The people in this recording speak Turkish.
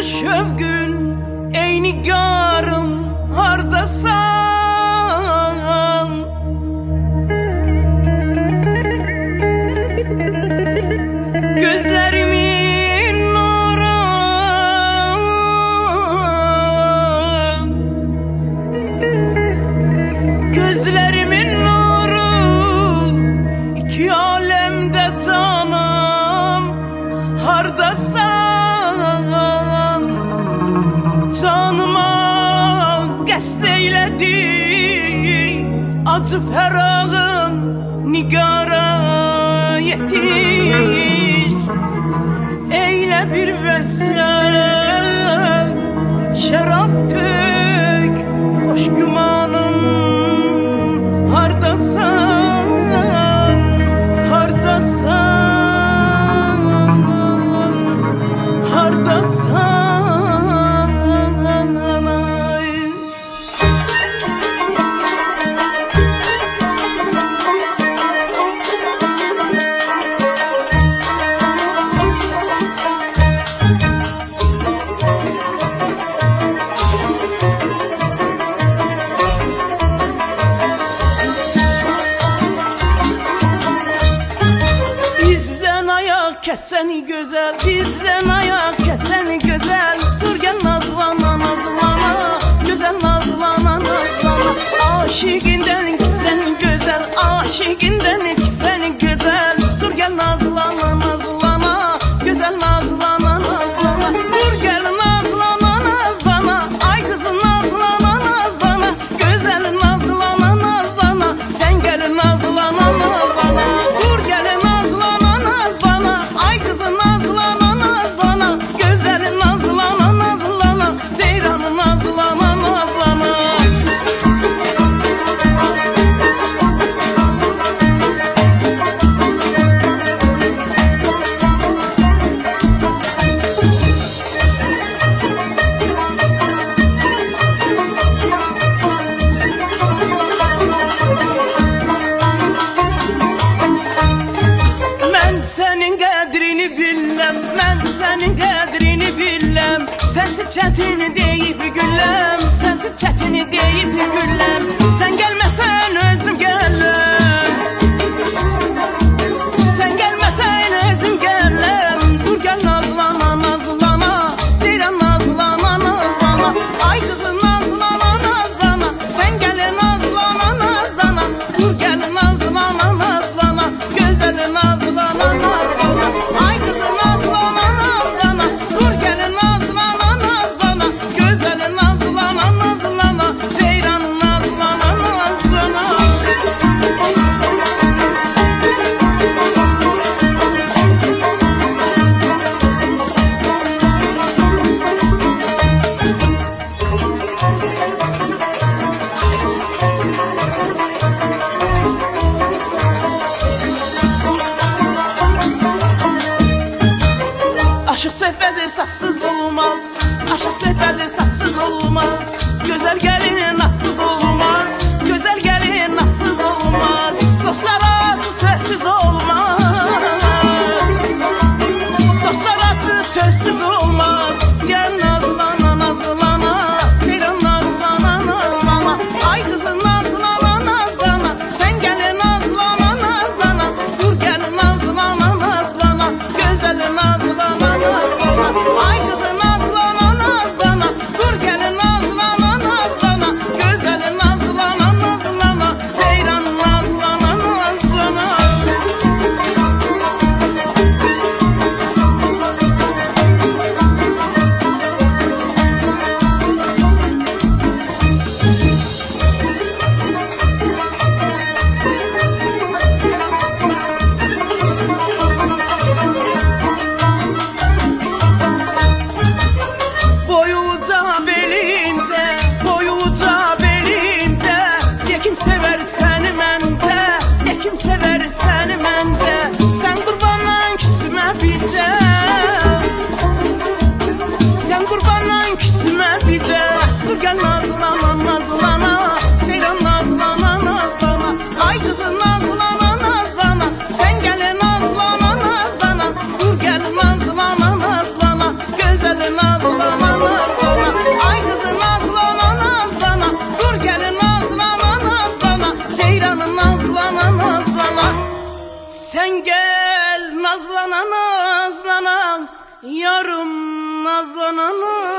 Şövgün ey nigarım hardasan, gözlerimin nuru, gözlerimin nuru, iki alemde canım hardasan. Canıma qəsd eylədi acı fərağın nigara yetir. Eylə bir vəslen şərab tök xoş gümanım hardasan, hardasan, hardasan. Keseni güzel, bizden ayak keseni güzel. Dur gel nazlana nazlana, güzel nazlana nazlana. Aşikinden kiseni güzel, aşikinden kiseni güzel. Dur gel nazlana nazlana, güzel nazlana nazlana. Dur gel nazlana nazlana, ay kızım nazlana nazlana, güzel nazlana nazlana. Sen gel nazlana nazlana, dur gel nazlana nazlana. Nazlana nazlana, güzel nazlana nazlana, ceyran nazlana nazlana. Ben senin qədrini bilmem, mən sənin qədrini bilmem. Sensiz çətini deyib gülləm, sensiz çətini deyib gülləm. Sen gelmesen özüm gələm, sen gelmesen özüm gələm. Dur gel nazlana nazlana, ceyran nazlana nazlana. Ay kızım nazlana nazlana, sen gel nazlana nazlana. Dur gel nazlana nazlana, güzel nazlana nazlana. Ay kızım nazlana nazlana, dur gel nazlana nazlana, güzel nazlana nazlana, ceyran nazlana nazlana. Aşık söhbəti sassız olmaz, aşık söhbəti sassız olmaz. Güzel gelin nassız olmaz, güzel gelin nassız olmaz. Dostlar arası sözsüz olmaz, dostlar arası sözsüz olmaz. Gel nazlana nazlana, ceyran nazlana nazlana. Ay kızım nazlana nazlana, sen gel nazlana nazlana. Dur gel nazlana nazlana, güzel nazlana nazlana. Ay kızım nazlana nazlana, dur gel nazlana nazlana, güzel nazlana nazlana, ceyran nazlana nazlana. nazlana nazlana. Sen gel nazlana nazlana, yarım nazlana nazlana.